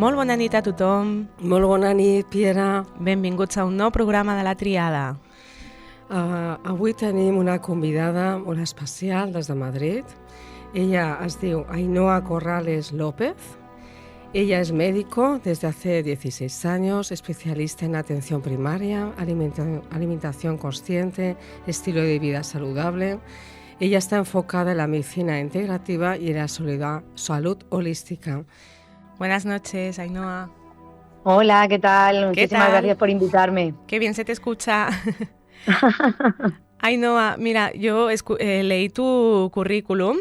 Molt bona nit a tothom. Molt bona nit, Piera. Benvinguts a un nou programa de La Triada. Avui tenim una convidada molt especial des de Madrid. Ella es diu Ainhoa Corrales López. Ella es médico desde hace 16 años, especialista en atención primaria, alimentación consciente, estilo de vida saludable. Ella está enfocada en la medicina integrativa y en la salud holística. Buenas noches, Ainhoa. Hola, ¿qué tal? Muchísimas gracias por invitarme. Qué bien se te escucha. Ainhoa, mira, yo leí tu currículum,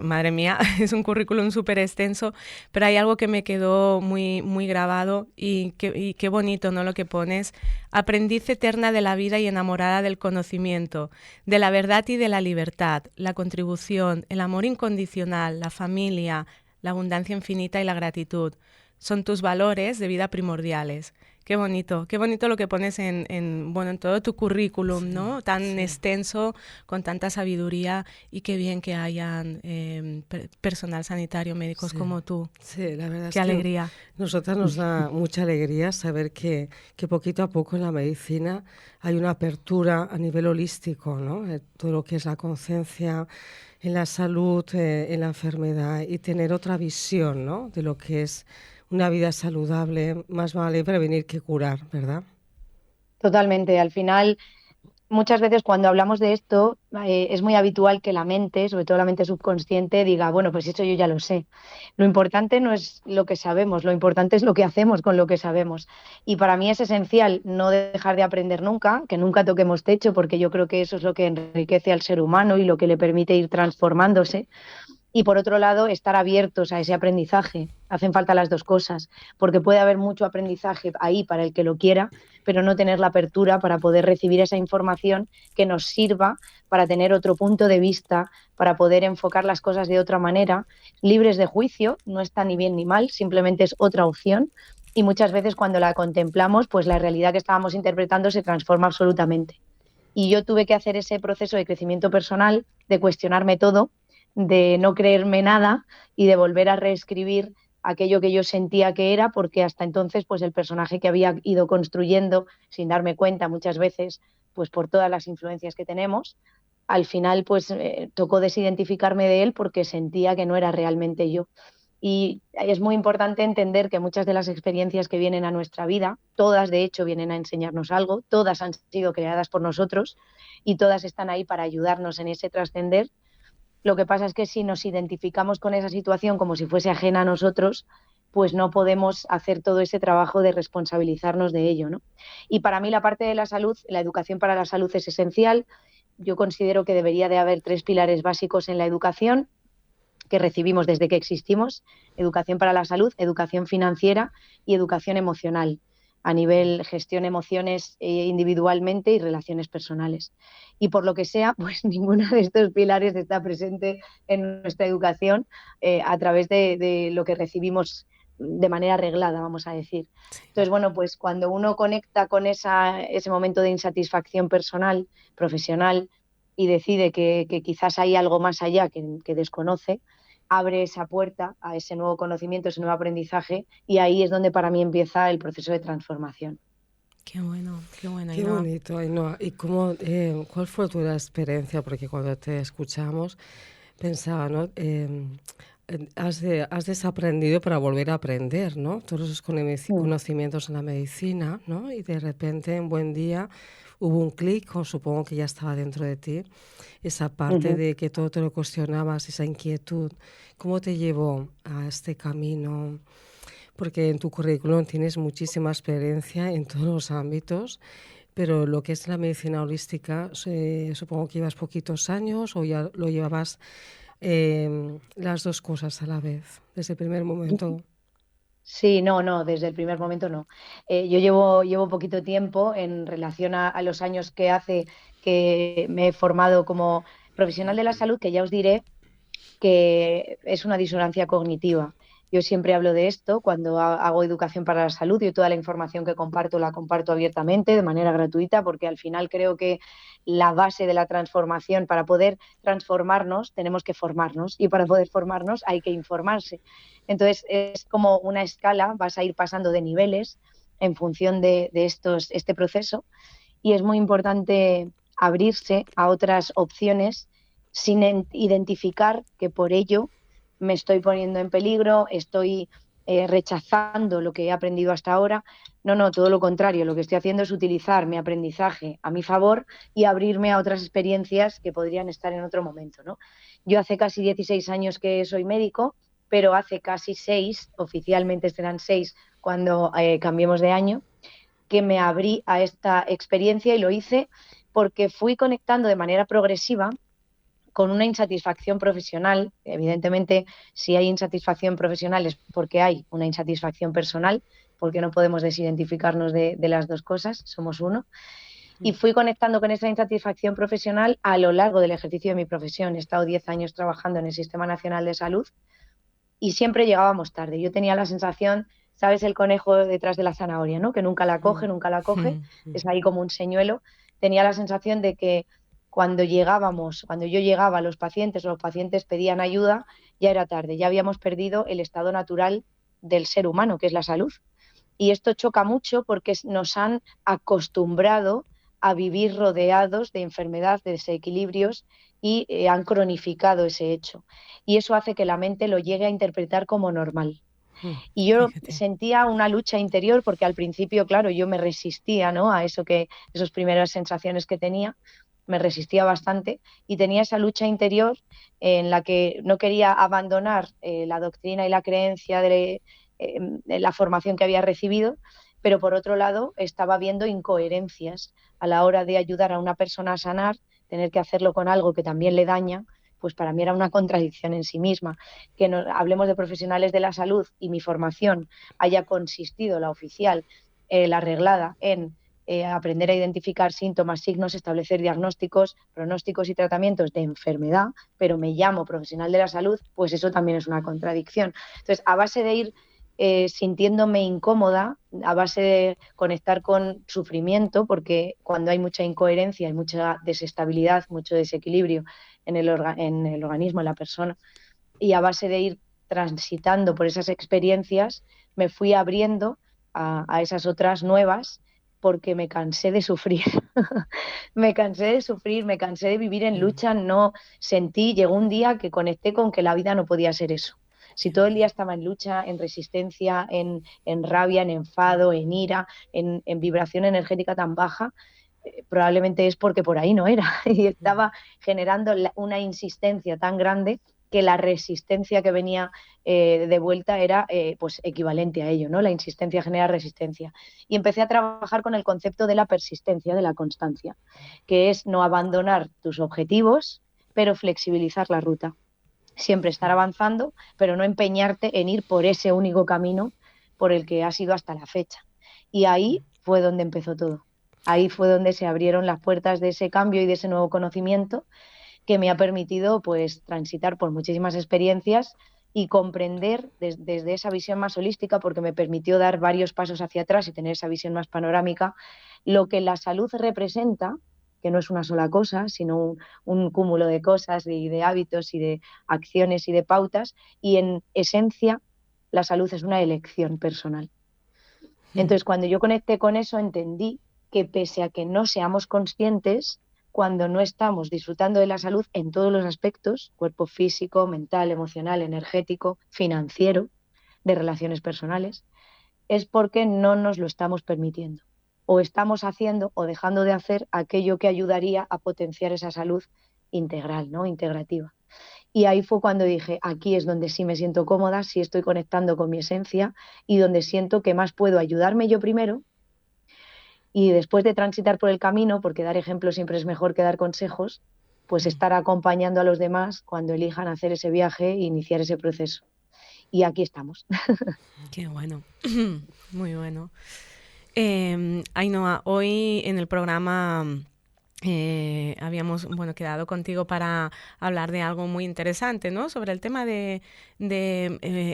madre mía, es un currículum súper extenso, pero hay algo que me quedó muy, muy grabado y qué bonito, ¿no? Lo que pones: aprendiz eterna de la vida y enamorada del conocimiento, de la verdad y de la libertad, la contribución, el amor incondicional, la familia, la abundancia infinita y la gratitud. Son tus valores de vida primordiales. Qué bonito lo que pones en todo tu currículum, ¿no? Tan extenso, con tanta sabiduría, y qué bien que hayan personal sanitario, médicos como tú. Sí, la verdad qué alegría. Nosotras nos da mucha alegría saber que poquito a poco en la medicina hay una apertura a nivel holístico, ¿no? Todo lo que es la conciencia en la salud, en la enfermedad, y tener otra visión, ¿no? De lo que es una vida saludable. Más vale prevenir que curar, ¿verdad? Totalmente. Al final, muchas veces cuando hablamos de esto, es muy habitual que la mente, sobre todo la mente subconsciente, diga, bueno, pues eso yo ya lo sé. Lo importante no es lo que sabemos, lo importante es lo que hacemos con lo que sabemos. Y para mí es esencial no dejar de aprender nunca, que nunca toquemos techo, porque yo creo que eso es lo que enriquece al ser humano y lo que le permite ir transformándose. Y por otro lado, estar abiertos a ese aprendizaje. Hacen falta las dos cosas, porque puede haber mucho aprendizaje ahí para el que lo quiera, pero no tener la apertura para poder recibir esa información que nos sirva para tener otro punto de vista, para poder enfocar las cosas de otra manera, libres de juicio. No está ni bien ni mal, simplemente es otra opción. Y muchas veces cuando la contemplamos, pues la realidad que estábamos interpretando se transforma absolutamente. Y yo tuve que hacer ese proceso de crecimiento personal, de cuestionarme todo, de no creerme nada y de volver a reescribir aquello que yo sentía que era, porque hasta entonces pues el personaje que había ido construyendo sin darme cuenta muchas veces, pues por todas las influencias que tenemos, al final pues tocó desidentificarme de él porque sentía que no era realmente yo. Y es muy importante entender que muchas de las experiencias que vienen a nuestra vida, todas de hecho vienen a enseñarnos algo, todas han sido creadas por nosotros y todas están ahí para ayudarnos en ese trascender. Lo que pasa es que si nos identificamos con esa situación como si fuese ajena a nosotros, pues no podemos hacer todo ese trabajo de responsabilizarnos de ello, ¿no? Y para mí la parte de la salud, la educación para la salud es esencial. Yo considero que debería de haber 3 pilares básicos en la educación que recibimos desde que existimos: educación para la salud, educación financiera y educación emocional, a nivel gestión emociones individualmente y relaciones personales. Y por lo que sea, pues ninguno de estos pilares está presente en nuestra educación a través de lo que recibimos de manera reglada, vamos a decir. Entonces, bueno, pues cuando uno conecta con ese momento de insatisfacción personal, profesional, y decide que quizás hay algo más allá que desconoce, abre esa puerta a ese nuevo conocimiento, ese nuevo aprendizaje, y ahí es donde para mí empieza el proceso de transformación. Qué bueno, Qué Ainhoa. bonito, Ainhoa. ¿Y cuál fue tu experiencia? Porque cuando te escuchamos pensaba, ¿no? Has desaprendido para volver a aprender, ¿no? Todos esos conocimientos en la medicina, ¿no? Y de repente, un buen día, hubo un clic, o supongo que ya estaba dentro de ti, esa parte de que todo te lo cuestionabas, esa inquietud. ¿Cómo te llevó a este camino? Porque en tu currículum tienes muchísima experiencia en todos los ámbitos, pero lo que es la medicina holística, supongo que llevas poquitos años o ya lo llevabas las dos cosas a la vez, desde el primer momento. Sí, no, desde el primer momento no. Yo llevo poquito tiempo en relación a los años que hace que me he formado como profesional de la salud, que ya os diré que es una disonancia cognitiva. Yo siempre hablo de esto cuando hago educación para la salud. Yo toda la información que comparto la comparto abiertamente, de manera gratuita, porque al final creo que la base de la transformación, para poder transformarnos, tenemos que formarnos, y para poder formarnos hay que informarse. Entonces es como una escala, vas a ir pasando de niveles en función de este proceso, y es muy importante abrirse a otras opciones sin identificar que por ello me estoy poniendo en peligro, estoy rechazando lo que he aprendido hasta ahora. No, todo lo contrario. Lo que estoy haciendo es utilizar mi aprendizaje a mi favor y abrirme a otras experiencias que podrían estar en otro momento, ¿no? Yo hace casi 16 años que soy médico, pero hace casi 6, oficialmente serán 6 cuando cambiemos de año, que me abrí a esta experiencia, y lo hice porque fui conectando de manera progresiva con una insatisfacción profesional. Evidentemente, si hay insatisfacción profesional es porque hay una insatisfacción personal, porque no podemos desidentificarnos de las dos cosas, somos uno. Y fui conectando con esa insatisfacción profesional a lo largo del ejercicio de mi profesión. He estado 10 años trabajando en el Sistema Nacional de Salud y siempre llegábamos tarde. Yo tenía la sensación, ¿sabes? El conejo detrás de la zanahoria, ¿no? Que nunca la coge, es ahí como un señuelo. Tenía la sensación de que cuando yo llegaba a los pacientes o los pacientes pedían ayuda, ya era tarde, ya habíamos perdido el estado natural del ser humano, que es la salud. Y esto choca mucho porque nos han acostumbrado a vivir rodeados de enfermedad, de desequilibrios, y han cronificado ese hecho. Y eso hace que la mente lo llegue a interpretar como normal. Y yo sentía una lucha interior porque al principio, claro, yo me resistía, ¿no?, a esas primeras sensaciones que tenía, me resistía bastante, y tenía esa lucha interior en la que no quería abandonar la doctrina y la creencia de la formación que había recibido, pero por otro lado estaba viendo incoherencias a la hora de ayudar a una persona a sanar, tener que hacerlo con algo que también le daña. Pues para mí era una contradicción en sí misma. Que hablemos de profesionales de la salud y mi formación haya consistido, la oficial, la reglada, en aprender a identificar síntomas, signos, establecer diagnósticos, pronósticos y tratamientos de enfermedad, pero me llamo profesional de la salud, pues eso también es una contradicción. Entonces, a base de ir sintiéndome incómoda, a base de conectar con sufrimiento, porque cuando hay mucha incoherencia, hay mucha desestabilidad, mucho desequilibrio en el organismo, en la persona, y a base de ir transitando por esas experiencias, me fui abriendo a esas otras nuevas, porque me cansé de sufrir. Me cansé de sufrir, me cansé de vivir en lucha, llegó un día que conecté con que la vida no podía ser eso. Si todo el día estaba en lucha, en resistencia, en rabia, en enfado, en ira, en vibración energética tan baja, probablemente es porque por ahí no era, y estaba generando una insistencia tan grande que la resistencia que venía de vuelta era pues equivalente a ello, ¿no? La insistencia genera resistencia. Y empecé a trabajar con el concepto de la persistencia, de la constancia, que es no abandonar tus objetivos, pero flexibilizar la ruta. Siempre estar avanzando, pero no empeñarte en ir por ese único camino por el que has ido hasta la fecha. Y ahí fue donde empezó todo. Ahí fue donde se abrieron las puertas de ese cambio y de ese nuevo conocimiento, que me ha permitido pues transitar por muchísimas experiencias y comprender desde esa visión más holística, porque me permitió dar varios pasos hacia atrás y tener esa visión más panorámica, lo que la salud representa, que no es una sola cosa, sino un cúmulo de cosas y de hábitos y de acciones y de pautas, y en esencia la salud es una elección personal. Entonces, cuando yo conecté con eso, entendí que pese a que no seamos conscientes, cuando no estamos disfrutando de la salud en todos los aspectos, cuerpo físico, mental, emocional, energético, financiero, de relaciones personales, es porque no nos lo estamos permitiendo. O estamos haciendo o dejando de hacer aquello que ayudaría a potenciar esa salud integral, ¿no? Integrativa. Y ahí fue cuando dije, aquí es donde sí me siento cómoda, sí estoy conectando con mi esencia, y donde siento que más puedo ayudarme yo primero, y después de transitar por el camino, porque dar ejemplo siempre es mejor que dar consejos, pues estar acompañando a los demás cuando elijan hacer ese viaje e iniciar ese proceso. Y aquí estamos. Qué bueno, muy bueno. Ainhoa, hoy en el programa habíamos quedado contigo para hablar de algo muy interesante, ¿no? Sobre el tema de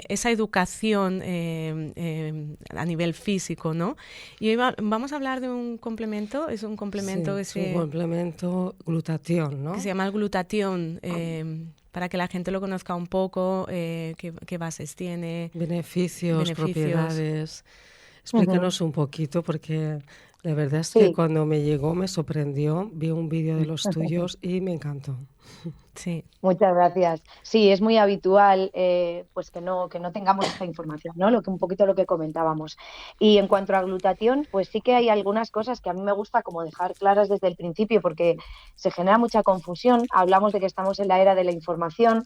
esa educación a nivel físico, ¿no? Y hoy vamos a hablar de un complemento, es un complemento Sí, es un complemento glutatión, ¿no? Que se llama el glutatión, para que la gente lo conozca un poco, qué bases tiene. Beneficios, propiedades. Explícanos un poquito, porque la verdad es que cuando me llegó me sorprendió, vi un vídeo de los tuyos y me encantó. Sí. Muchas gracias. Sí, es muy habitual pues que no tengamos esta información, ¿no? Un poquito lo que comentábamos. Y en cuanto a glutatión, pues sí que hay algunas cosas que a mí me gusta como dejar claras desde el principio, porque se genera mucha confusión. Hablamos de que estamos en la era de la información.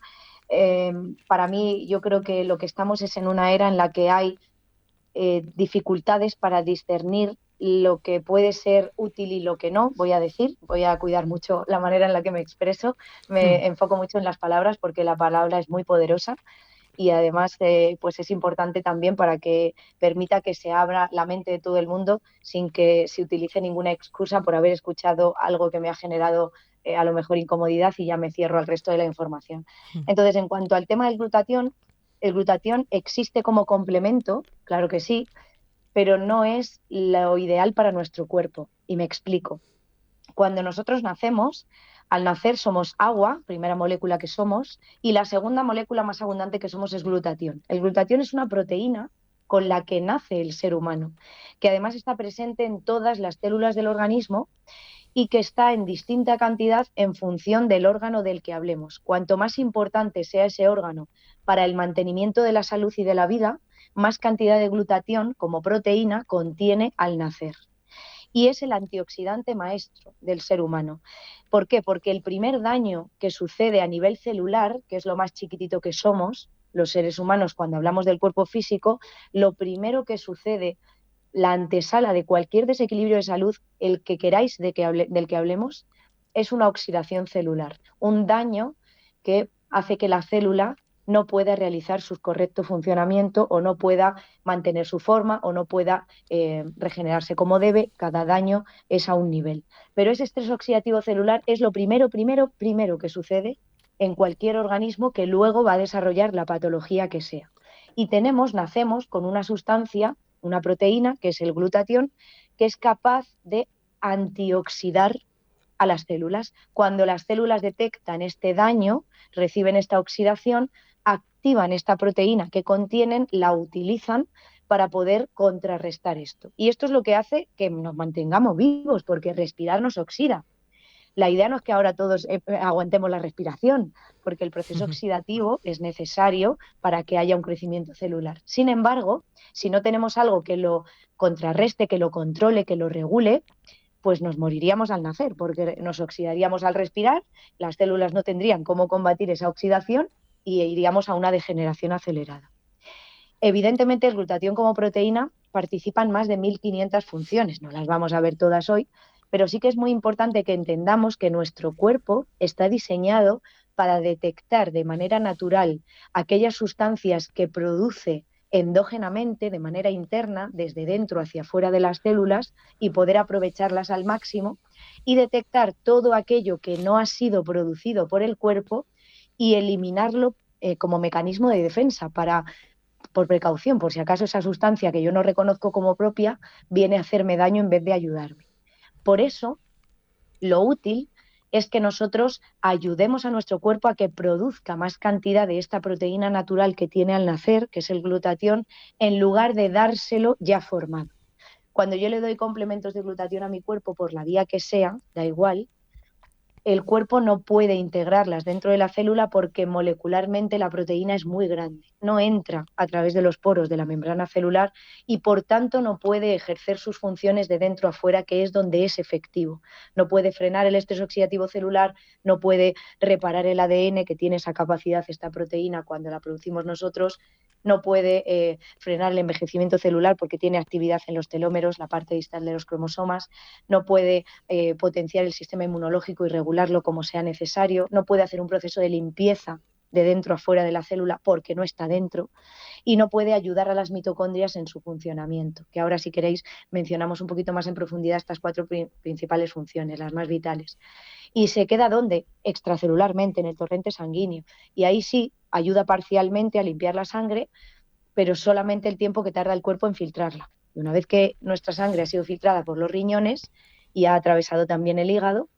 Para mí, yo creo que lo que estamos es en una era en la que hay dificultades para discernir lo que puede ser útil y lo que no, voy a cuidar mucho la manera en la que me expreso, me enfoco mucho en las palabras porque la palabra es muy poderosa y además pues es importante también para que permita que se abra la mente de todo el mundo sin que se utilice ninguna excusa por haber escuchado algo que me ha generado a lo mejor incomodidad y ya me cierro al resto de la información. Entonces, en cuanto al tema del glutatión, el glutatión existe como complemento, claro que sí, pero no es lo ideal para nuestro cuerpo. Y me explico. Cuando nosotros nacemos, al nacer somos agua, primera molécula que somos, y la segunda molécula más abundante que somos es glutatión. El glutatión es una proteína con la que nace el ser humano, que además está presente en todas las células del organismo y que está en distinta cantidad en función del órgano del que hablemos. Cuanto más importante sea ese órgano para el mantenimiento de la salud y de la vida, más cantidad de glutatión como proteína contiene al nacer. Y es el antioxidante maestro del ser humano. ¿Por qué? Porque el primer daño que sucede a nivel celular, que es lo más chiquitito que somos, los seres humanos, cuando hablamos del cuerpo físico, lo primero que sucede, la antesala de cualquier desequilibrio de salud, el que queráis del que hablemos, es una oxidación celular, un daño que hace que la célula no pueda realizar su correcto funcionamiento o no pueda mantener su forma o no pueda regenerarse como debe. Cada daño es a un nivel. Pero ese estrés oxidativo celular es lo primero que sucede en cualquier organismo que luego va a desarrollar la patología que sea. Y nacemos con una sustancia, una proteína, que es el glutatión, que es capaz de antioxidar a las células. Cuando las células detectan este daño, reciben esta oxidación, activan esta proteína que contienen, la utilizan para poder contrarrestar esto. Y esto es lo que hace que nos mantengamos vivos, porque respirar nos oxida. La idea no es que ahora todos aguantemos la respiración, porque el proceso oxidativo es necesario para que haya un crecimiento celular. Sin embargo, si no tenemos algo que lo contrarreste, que lo controle, que lo regule, pues nos moriríamos al nacer, porque nos oxidaríamos al respirar, las células no tendrían cómo combatir esa oxidación y iríamos a una degeneración acelerada. Evidentemente, el glutatión como proteína participa en más de 1.500 funciones, no las vamos a ver todas hoy, pero sí que es muy importante que entendamos que nuestro cuerpo está diseñado para detectar de manera natural aquellas sustancias que produce endógenamente, de manera interna, desde dentro hacia afuera de las células y poder aprovecharlas al máximo y detectar todo aquello que no ha sido producido por el cuerpo y eliminarlo como mecanismo de defensa por precaución, por si acaso esa sustancia que yo no reconozco como propia viene a hacerme daño en vez de ayudarme. Por eso, lo útil es que nosotros ayudemos a nuestro cuerpo a que produzca más cantidad de esta proteína natural que tiene al nacer, que es el glutatión, en lugar de dárselo ya formado. Cuando yo le doy complementos de glutatión a mi cuerpo por la vía que sea, da igual, el cuerpo no puede integrarlas dentro de la célula porque molecularmente la proteína es muy grande, no entra a través de los poros de la membrana celular y por tanto no puede ejercer sus funciones de dentro a fuera, que es donde es efectivo. No puede frenar el estrés oxidativo celular, no puede reparar el ADN que tiene esa capacidad esta proteína cuando la producimos nosotros, no puede frenar el envejecimiento celular porque tiene actividad en los telómeros, la parte distal de los cromosomas, no puede potenciar el sistema inmunológico y regularlo como sea necesario, no puede hacer un proceso de limpieza de dentro a fuera de la célula porque no está dentro, y no puede ayudar a las mitocondrias en su funcionamiento, que ahora si queréis mencionamos un poquito más en profundidad estas 4 principales funciones, las más vitales. ¿Y se queda dónde? Extracelularmente, en el torrente sanguíneo, y ahí sí ayuda parcialmente a limpiar la sangre, pero solamente el tiempo que tarda el cuerpo en filtrarla. Y una vez que nuestra sangre ha sido filtrada por los riñones y ha atravesado también el hígado,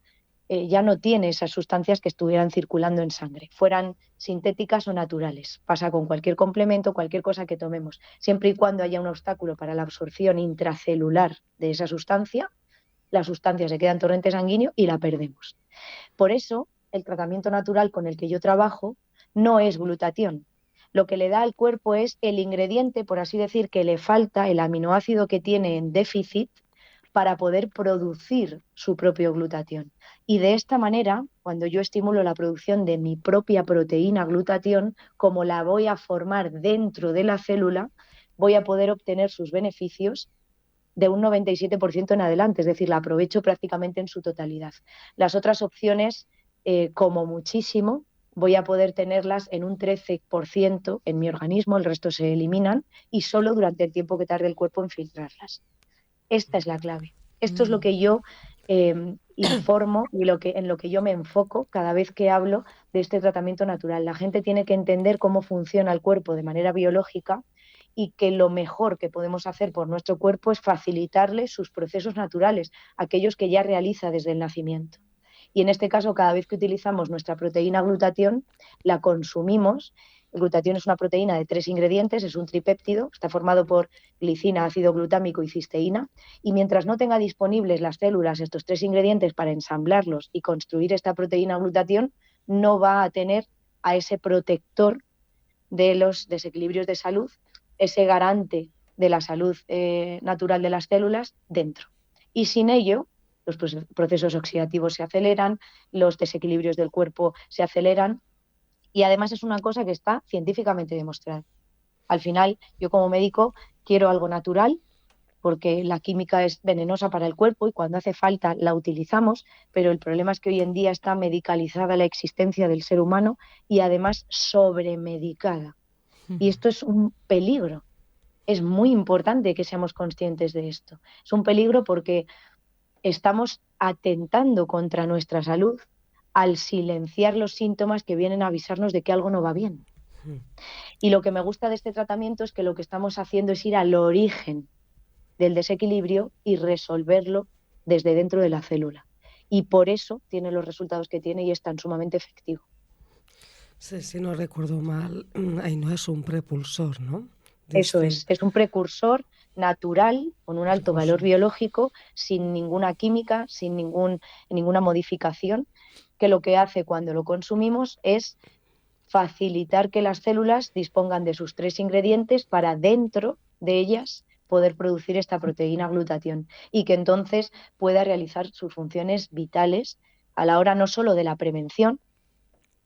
ya no tiene esas sustancias que estuvieran circulando en sangre, fueran sintéticas o naturales. Pasa con cualquier complemento, cualquier cosa que tomemos. Siempre y cuando haya un obstáculo para la absorción intracelular de esa sustancia, la sustancia se queda en torrente sanguíneo y la perdemos. Por eso, el tratamiento natural con el que yo trabajo no es glutatión. Lo que le da al cuerpo es el ingrediente, por así decir, que le falta, el aminoácido que tiene en déficit, para poder producir su propio glutatión. Y de esta manera, cuando yo estimulo la producción de mi propia proteína glutatión, como la voy a formar dentro de la célula, voy a poder obtener sus beneficios de un 97% en adelante, es decir, la aprovecho prácticamente en su totalidad. Las otras opciones, como muchísimo, voy a poder tenerlas en un 13% en mi organismo, el resto se eliminan, y solo durante el tiempo que tarde el cuerpo en filtrarlas. Esta es la clave. Esto es lo que yo informo y en lo que yo me enfoco cada vez que hablo de este tratamiento natural. La gente tiene que entender cómo funciona el cuerpo de manera biológica y que lo mejor que podemos hacer por nuestro cuerpo es facilitarle sus procesos naturales, aquellos que ya realiza desde el nacimiento. Y en este caso, cada vez que utilizamos nuestra proteína glutatión, la consumimos. El glutatión es una proteína de 3 ingredientes, es un tripéptido, está formado por glicina, ácido glutámico y cisteína, y mientras no tenga disponibles las células estos 3 ingredientes para ensamblarlos y construir esta proteína glutatión, no va a tener a ese protector de los desequilibrios de salud, ese garante de la salud natural de las células dentro. Y sin ello, los procesos oxidativos se aceleran, los desequilibrios del cuerpo se aceleran, y además es una cosa que está científicamente demostrada. Al final, yo como médico quiero algo natural, porque la química es venenosa para el cuerpo y cuando hace falta la utilizamos, pero el problema es que hoy en día está medicalizada la existencia del ser humano y además sobremedicada. Y esto es un peligro. Es muy importante que seamos conscientes de esto. Es un peligro porque estamos atentando contra nuestra salud al silenciar los síntomas que vienen a avisarnos de que algo no va bien. Y lo que me gusta de este tratamiento es que lo que estamos haciendo es ir al origen del desequilibrio y resolverlo desde dentro de la célula. Y por eso tiene los resultados que tiene y es tan sumamente efectivo. Sí, si no recuerdo mal, ahí no es un prepulsor, ¿no? Eso es un precursor natural con un alto valor biológico, sin ninguna química, sin ninguna modificación, que lo que hace cuando lo consumimos es facilitar que las células dispongan de sus 3 ingredientes para dentro de ellas poder producir esta proteína glutatión y que entonces pueda realizar sus funciones vitales a la hora no solo de la prevención,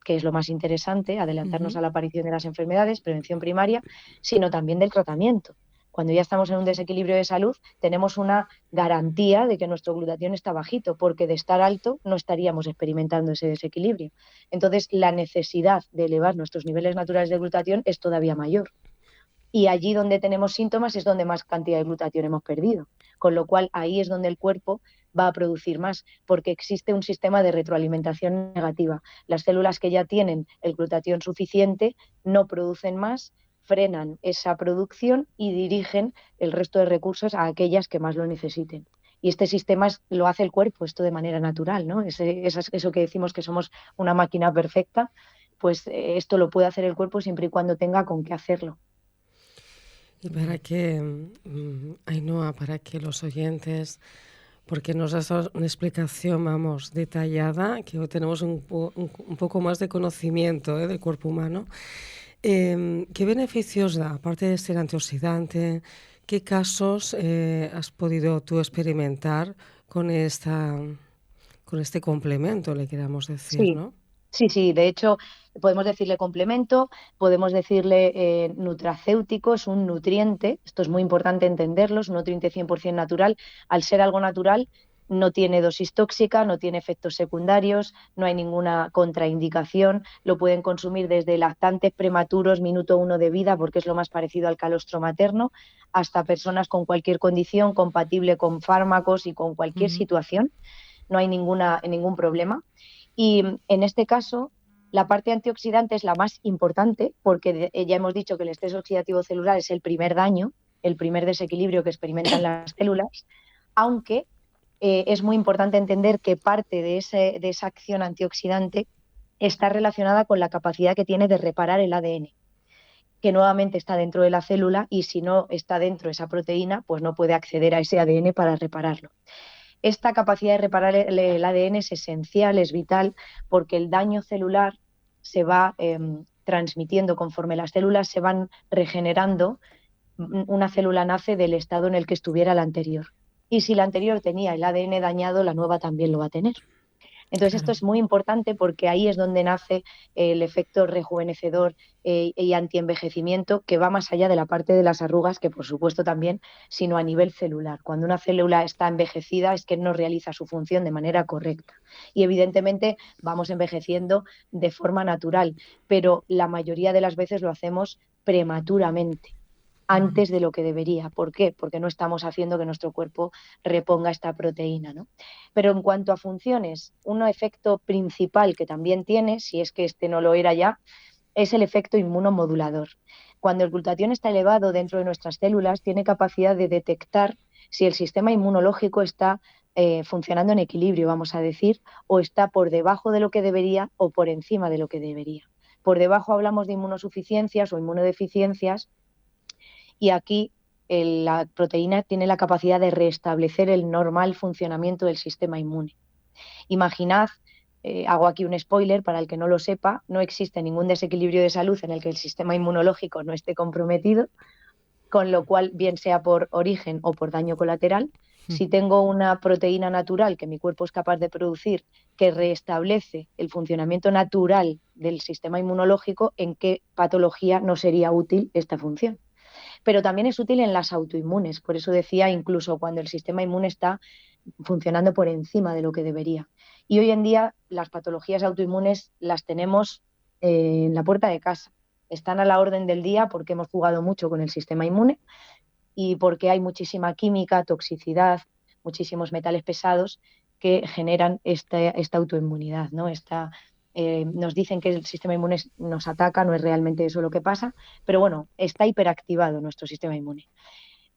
que es lo más interesante, adelantarnos a la aparición de las enfermedades, prevención primaria, sino también del tratamiento. Cuando ya estamos en un desequilibrio de salud, tenemos una garantía de que nuestro glutatión está bajito, porque de estar alto no estaríamos experimentando ese desequilibrio. Entonces, la necesidad de elevar nuestros niveles naturales de glutatión es todavía mayor. Y allí donde tenemos síntomas es donde más cantidad de glutatión hemos perdido. Con lo cual, ahí es donde el cuerpo va a producir más, porque existe un sistema de retroalimentación negativa. Las células que ya tienen el glutatión suficiente no producen más, frenan esa producción y dirigen el resto de recursos a aquellas que más lo necesiten. Y este sistema lo hace el cuerpo, esto de manera natural, ¿no? Eso que decimos que somos una máquina perfecta, pues esto lo puede hacer el cuerpo siempre y cuando tenga con qué hacerlo. Y para que, Ainhoa, para que los oyentes, porque nos has dado una explicación, vamos, detallada, que hoy tenemos un poco más de conocimiento del cuerpo humano. ¿Qué beneficios da, aparte de ser antioxidante? ¿Qué casos has podido tú experimentar con este complemento, le queramos decir, Sí. ¿no? Sí, de hecho podemos decirle complemento, podemos decirle nutracéutico, es un nutriente, esto es muy importante entenderlo, es un nutriente 100% natural. Al ser algo natural, No tiene dosis tóxica, no tiene efectos secundarios, no hay ninguna contraindicación. Lo pueden consumir desde lactantes prematuros, minuto 1 de vida, porque es lo más parecido al calostro materno, hasta personas con cualquier condición compatible con fármacos y con cualquier situación. No hay ningún problema. Y en este caso, la parte antioxidante es la más importante, porque ya hemos dicho que el estrés oxidativo celular es el primer daño, el primer desequilibrio que experimentan las células, aunque es muy importante entender que parte de esa acción antioxidante está relacionada con la capacidad que tiene de reparar el ADN, que nuevamente está dentro de la célula, y si no está dentro esa proteína, pues no puede acceder a ese ADN para repararlo. Esta capacidad de reparar el ADN es esencial, es vital, porque el daño celular se va transmitiendo conforme las células se van regenerando. Una célula nace del estado en el que estuviera la anterior. Y si la anterior tenía el ADN dañado, la nueva también lo va a tener. Entonces esto es muy importante, porque ahí es donde nace el efecto rejuvenecedor y antienvejecimiento, que va más allá de la parte de las arrugas, que por supuesto también, sino a nivel celular. Cuando una célula está envejecida es que no realiza su función de manera correcta. Y evidentemente vamos envejeciendo de forma natural, pero la mayoría de las veces lo hacemos prematuramente, antes de lo que debería. ¿Por qué? Porque no estamos haciendo que nuestro cuerpo reponga esta proteína, ¿no? Pero en cuanto a funciones, un efecto principal que también tiene, si es que este no lo era ya, es el efecto inmunomodulador. Cuando el glutatión está elevado dentro de nuestras células, tiene capacidad de detectar si el sistema inmunológico está funcionando en equilibrio, vamos a decir, o está por debajo de lo que debería o por encima de lo que debería. Por debajo hablamos de inmunosuficiencias o inmunodeficiencias, y aquí la proteína tiene la capacidad de restablecer el normal funcionamiento del sistema inmune. Imaginad, hago aquí un spoiler para el que no lo sepa, no existe ningún desequilibrio de salud en el que el sistema inmunológico no esté comprometido, con lo cual, bien sea por origen o por daño colateral, si tengo una proteína natural que mi cuerpo es capaz de producir, que restablece el funcionamiento natural del sistema inmunológico, ¿en qué patología no sería útil esta función? Pero también es útil en las autoinmunes. Por eso decía, incluso cuando el sistema inmune está funcionando por encima de lo que debería. Y hoy en día las patologías autoinmunes las tenemos en la puerta de casa. Están a la orden del día porque hemos jugado mucho con el sistema inmune y porque hay muchísima química, toxicidad, muchísimos metales pesados que generan esta autoinmunidad, ¿no? Nos dicen que el sistema inmune nos ataca, no es realmente eso lo que pasa, pero bueno, está hiperactivado nuestro sistema inmune.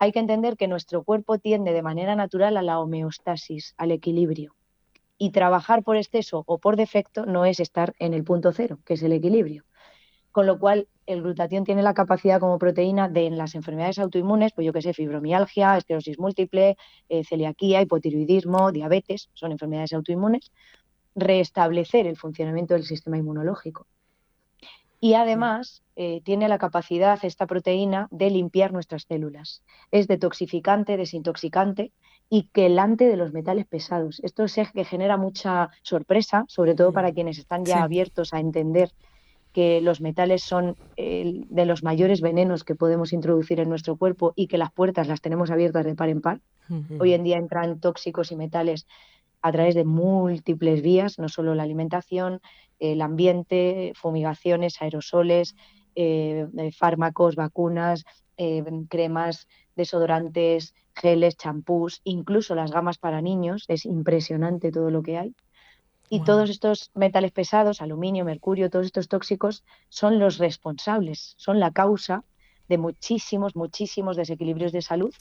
Hay que entender que nuestro cuerpo tiende de manera natural a la homeostasis, al equilibrio, y trabajar por exceso o por defecto no es estar en el punto cero, que es el equilibrio. Con lo cual, el glutatión tiene la capacidad como proteína de, en las enfermedades autoinmunes, pues yo qué sé, fibromialgia, esclerosis múltiple, celiaquía, hipotiroidismo, diabetes, son enfermedades autoinmunes, restablecer el funcionamiento del sistema inmunológico. Y además tiene la capacidad esta proteína de limpiar nuestras células. Es detoxificante, desintoxicante y quelante de los metales pesados. Esto es que genera mucha sorpresa, sobre todo para quienes están ya abiertos a entender que los metales son de los mayores venenos que podemos introducir en nuestro cuerpo y que las puertas las tenemos abiertas de par en par. Hoy en día entran tóxicos y metales a través de múltiples vías, no solo la alimentación, el ambiente, fumigaciones, aerosoles, fármacos, vacunas, cremas, desodorantes, geles, champús, incluso las gamas para niños. Es impresionante todo lo que hay. Y todos estos metales pesados, aluminio, mercurio, todos estos tóxicos son los responsables, son la causa de muchísimos desequilibrios de salud,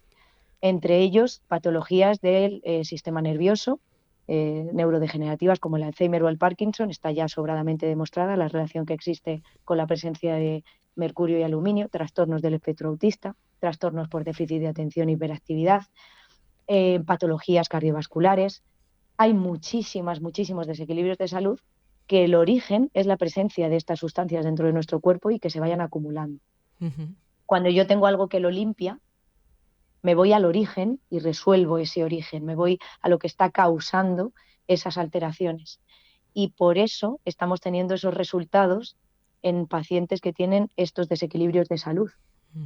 entre ellos patologías del sistema nervioso, neurodegenerativas como el Alzheimer o el Parkinson. Está ya sobradamente demostrada la relación que existe con la presencia de mercurio y aluminio, trastornos del espectro autista, trastornos por déficit de atención e hiperactividad, patologías cardiovasculares. Hay muchísimos desequilibrios de salud que el origen es la presencia de estas sustancias dentro de nuestro cuerpo y que se vayan acumulando. Cuando yo tengo algo que lo limpia, me voy al origen y resuelvo ese origen, me voy a lo que está causando esas alteraciones. Y por eso estamos teniendo esos resultados en pacientes que tienen estos desequilibrios de salud,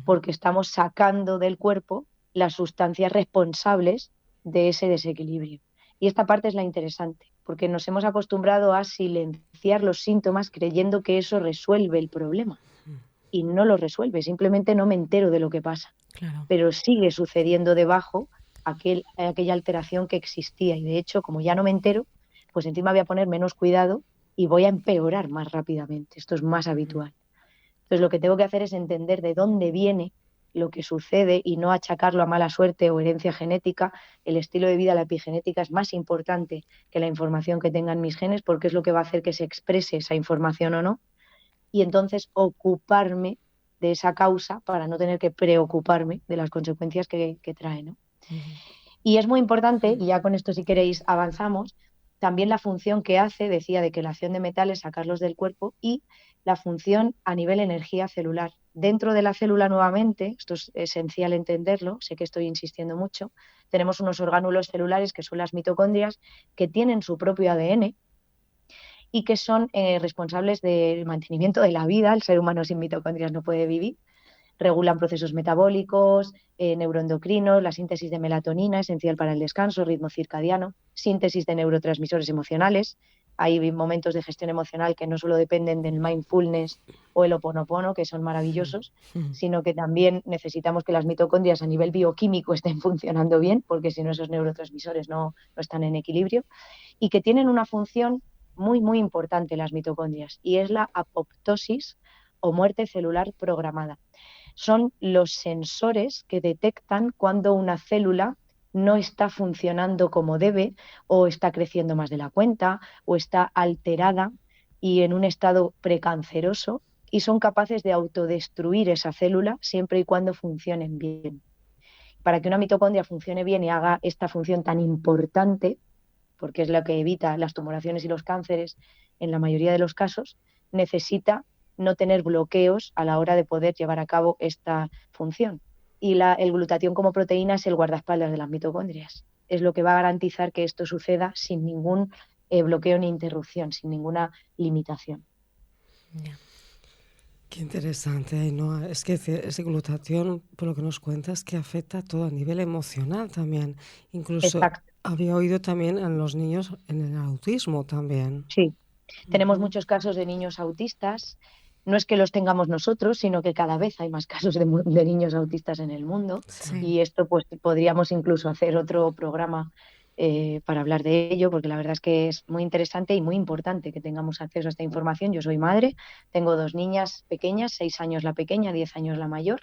porque estamos sacando del cuerpo las sustancias responsables de ese desequilibrio. Y esta parte es la interesante, porque nos hemos acostumbrado a silenciar los síntomas creyendo que eso resuelve el problema. Y no lo resuelve, simplemente no me entero de lo que pasa. Claro. Pero sigue sucediendo debajo aquella alteración que existía. Y de hecho, como ya no me entero, pues encima voy a poner menos cuidado y voy a empeorar más rápidamente. Esto es más habitual. Entonces, lo que tengo que hacer es entender de dónde viene lo que sucede y no achacarlo a mala suerte o herencia genética. El estilo de vida, la epigenética, es más importante que la información que tengan mis genes, porque es lo que va a hacer que se exprese esa información o no. Y entonces ocuparme de esa causa para no tener que preocuparme de las consecuencias que trae, ¿no? Y es muy importante, y ya con esto si queréis avanzamos, también la función que hace, decía, de quelación de metales, sacarlos del cuerpo, y la función a nivel energía celular. Dentro de la célula nuevamente, esto es esencial entenderlo, sé que estoy insistiendo mucho, tenemos unos orgánulos celulares que son las mitocondrias, que tienen su propio ADN y que son responsables del mantenimiento de la vida. El ser humano sin mitocondrias no puede vivir. Regulan procesos metabólicos, neuroendocrinos, la síntesis de melatonina, esencial para el descanso, ritmo circadiano, síntesis de neurotransmisores emocionales. Hay momentos de gestión emocional que no solo dependen del mindfulness o el Ho'oponopono, que son maravillosos, sino que también necesitamos que las mitocondrias a nivel bioquímico estén funcionando bien, porque si no esos neurotransmisores no están en equilibrio, y que tienen una función muy, muy importante las mitocondrias, y es la apoptosis o muerte celular programada. Son los sensores que detectan cuando una célula no está funcionando como debe, o está creciendo más de la cuenta, o está alterada y en un estado precanceroso, y son capaces de autodestruir esa célula siempre y cuando funcionen bien. Para que una mitocondria funcione bien y haga esta función tan importante, porque es lo que evita las tumoraciones y los cánceres en la mayoría de los casos, necesita no tener bloqueos a la hora de poder llevar a cabo esta función. Y el glutatión como proteína es el guardaespaldas de las mitocondrias. Es lo que va a garantizar que esto suceda sin ningún bloqueo ni interrupción, sin ninguna limitación. Yeah. Qué interesante, ¿no? Es que ese glutatión, por lo que nos cuentas, que afecta a todo a nivel emocional también. Incluso Exacto. había oído también en los niños en el autismo también. Sí, tenemos muchos casos de niños autistas. No es que los tengamos nosotros, sino que cada vez hay más casos de niños autistas en el mundo. Sí. Y esto pues podríamos incluso hacer otro programa para hablar de ello, porque la verdad es que es muy interesante y muy importante que tengamos acceso a esta información. Yo soy madre, tengo 2 niñas pequeñas, 6 años la pequeña, 10 años la mayor,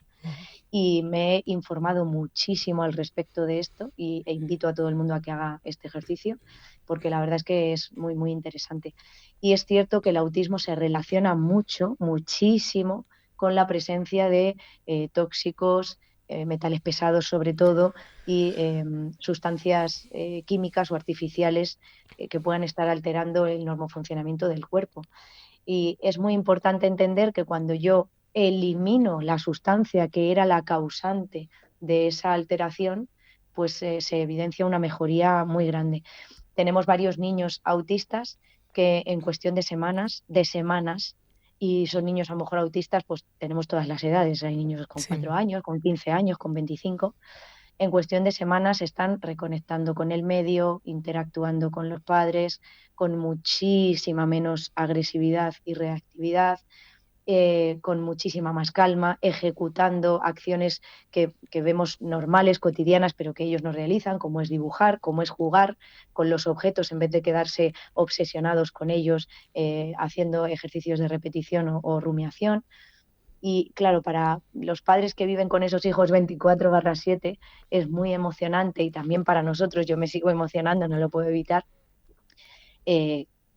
y me he informado muchísimo al respecto de esto e invito a todo el mundo a que haga este ejercicio, porque la verdad es que es muy, muy interesante. Y es cierto que el autismo se relaciona muchísimo con la presencia de tóxicos, metales pesados sobre todo, y sustancias químicas o artificiales que puedan estar alterando el normofuncionamiento del cuerpo. Y es muy importante entender que cuando yo elimino la sustancia que era la causante de esa alteración, pues se evidencia una mejoría muy grande. Tenemos varios niños autistas que en cuestión de semanas, y son niños a lo mejor autistas, pues tenemos todas las edades, hay niños con 4 años, con 15 años, con 25, en cuestión de semanas están reconectando con el medio, interactuando con los padres, con muchísima menos agresividad y reactividad, con muchísima más calma, ejecutando acciones que vemos normales, cotidianas, pero que ellos no realizan, como es dibujar, como es jugar con los objetos en vez de quedarse obsesionados con ellos, haciendo ejercicios de repetición o rumiación. Y claro, para los padres que viven con esos hijos 24/7 es muy emocionante, y también para nosotros, yo me sigo emocionando, no lo puedo evitar,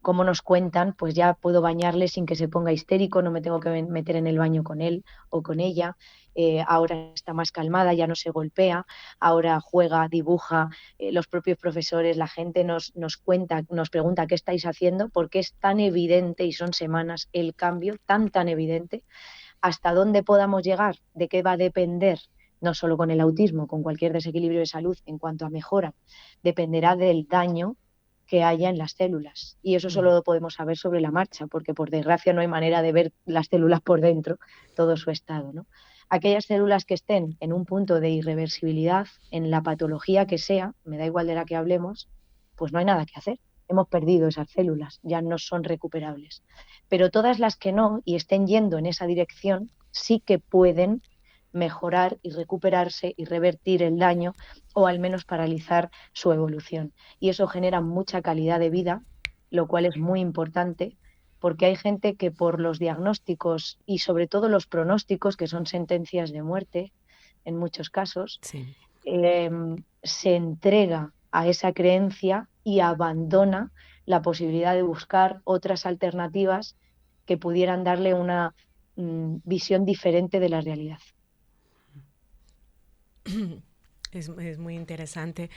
cómo nos cuentan, pues ya puedo bañarle sin que se ponga histérico, no me tengo que meter en el baño con él o con ella, ahora está más calmada, ya no se golpea, ahora juega, dibuja, los propios profesores, la gente nos cuenta, nos pregunta qué estáis haciendo, porque es tan evidente, y son semanas, el cambio tan evidente. Hasta dónde podamos llegar, de qué va a depender, no solo con el autismo, con cualquier desequilibrio de salud en cuanto a mejora, dependerá del daño que haya en las células. Y eso solo lo podemos saber sobre la marcha, porque por desgracia no hay manera de ver las células por dentro, todo su estado, ¿no? Aquellas células que estén en un punto de irreversibilidad, en la patología que sea, me da igual de la que hablemos, pues no hay nada que hacer. Hemos perdido esas células, ya no son recuperables. Pero todas las que no y estén yendo en esa dirección sí que pueden mejorar y recuperarse y revertir el daño o al menos paralizar su evolución. Y eso genera mucha calidad de vida, lo cual es muy importante porque hay gente que por los diagnósticos y sobre todo los pronósticos, que son sentencias de muerte en muchos casos, Sí. Se entrega a esa creencia y abandona la posibilidad de buscar otras alternativas que pudieran darle una visión diferente de la realidad. Es muy interesante.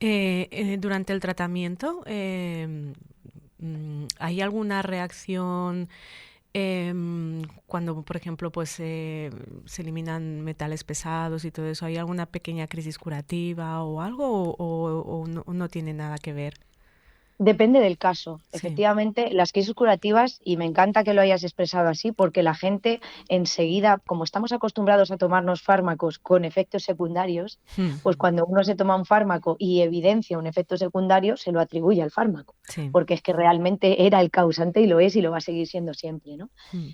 Durante el tratamiento, ¿hay alguna reacción cuando, por ejemplo, pues se eliminan metales pesados y todo eso? ¿Hay alguna pequeña crisis curativa o algo o no tiene nada que ver? Depende del caso. Sí. Efectivamente, las crisis curativas, y me encanta que lo hayas expresado así, porque la gente enseguida, como estamos acostumbrados a tomarnos fármacos con efectos secundarios, pues cuando uno se toma un fármaco y evidencia un efecto secundario, se lo atribuye al fármaco, Sí. porque es que realmente era el causante y lo es y lo va a seguir siendo siempre, ¿no?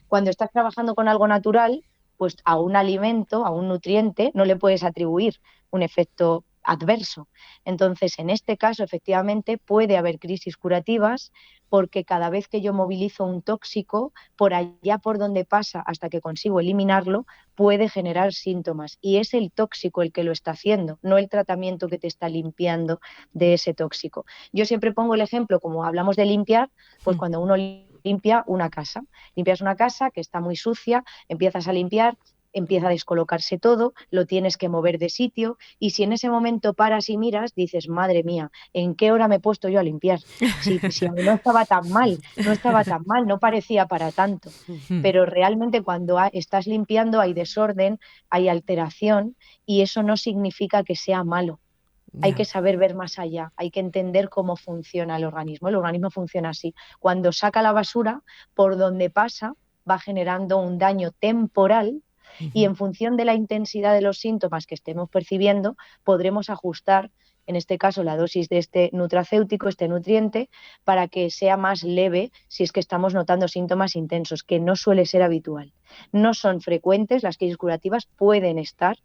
Cuando estás trabajando con algo natural, pues a un alimento, a un nutriente, no le puedes atribuir un efecto adverso. Entonces, en este caso, efectivamente, puede haber crisis curativas porque cada vez que yo movilizo un tóxico, por allá por donde pasa hasta que consigo eliminarlo, puede generar síntomas. Y es el tóxico el que lo está haciendo, no el tratamiento que te está limpiando de ese tóxico. Yo siempre pongo el ejemplo, como hablamos de limpiar, pues cuando uno limpia una casa. Limpias una casa que está muy sucia, empiezas a limpiar, empieza a descolocarse todo, lo tienes que mover de sitio y si en ese momento paras y miras, dices, madre mía, ¿en qué hora me he puesto yo a limpiar? Si no estaba tan mal, no parecía para tanto. Pero realmente cuando estás limpiando hay desorden, hay alteración y eso no significa que sea malo. Hay que saber ver más allá, hay que entender cómo funciona el organismo. El organismo funciona así. Cuando saca la basura, por donde pasa, va generando un daño temporal y en función de la intensidad de los síntomas que estemos percibiendo, podremos ajustar, en este caso, la dosis de este nutracéutico, este nutriente, para que sea más leve si es que estamos notando síntomas intensos, que no suele ser habitual. No son frecuentes, las crisis curativas pueden estar,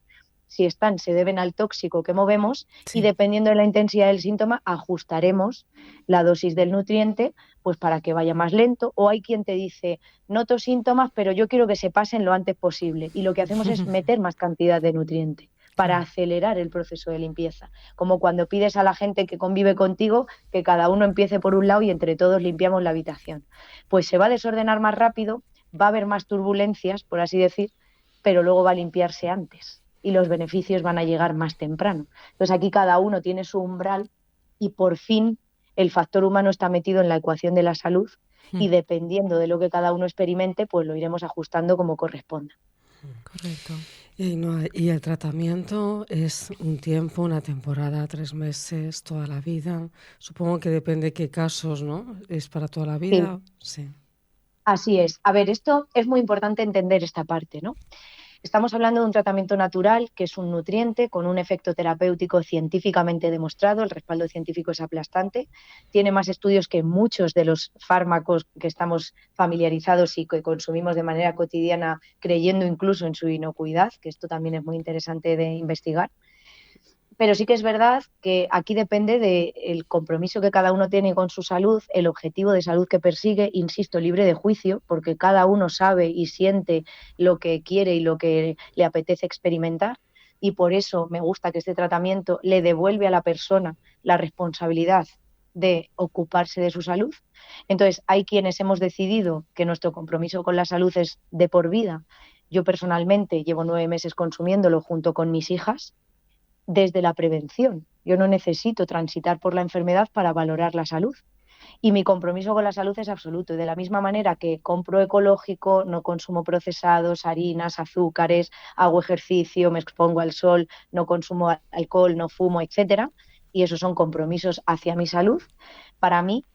si están, se deben al tóxico que movemos y dependiendo de la intensidad del síntoma ajustaremos la dosis del nutriente pues para que vaya más lento o hay quien te dice noto síntomas pero yo quiero que se pasen lo antes posible y lo que hacemos es meter más cantidad de nutriente para acelerar el proceso de limpieza, como cuando pides a la gente que convive contigo que cada uno empiece por un lado y entre todos limpiamos la habitación. Pues se va a desordenar más rápido, va a haber más turbulencias, por así decir, pero luego va a limpiarse antes y los beneficios van a llegar más temprano. Entonces aquí cada uno tiene su umbral y por fin el factor humano está metido en la ecuación de la salud y dependiendo de lo que cada uno experimente, pues lo iremos ajustando como corresponda. Correcto. Y el tratamiento es un tiempo, una temporada, 3 meses, toda la vida. Supongo que depende de qué casos, ¿no? ¿Es para toda la vida? Sí. Así es. A ver, esto es muy importante entender esta parte, ¿no? Estamos hablando de un tratamiento natural que es un nutriente con un efecto terapéutico científicamente demostrado, el respaldo científico es aplastante, tiene más estudios que muchos de los fármacos que estamos familiarizados y que consumimos de manera cotidiana, creyendo incluso en su inocuidad, que esto también es muy interesante de investigar. Pero sí que es verdad que aquí depende del compromiso que cada uno tiene con su salud, el objetivo de salud que persigue, insisto, libre de juicio, porque cada uno sabe y siente lo que quiere y lo que le apetece experimentar. Y por eso me gusta que este tratamiento le devuelve a la persona la responsabilidad de ocuparse de su salud. Entonces, hay quienes hemos decidido que nuestro compromiso con la salud es de por vida. Yo personalmente llevo 9 meses consumiéndolo junto con mis hijas, desde la prevención. Yo no necesito transitar por la enfermedad para valorar la salud. Y mi compromiso con la salud es absoluto. Y de la misma manera que compro ecológico, no consumo procesados, harinas, azúcares, hago ejercicio, me expongo al sol, no consumo alcohol, no fumo, etcétera. Y esos son compromisos hacia mi salud. Para mí,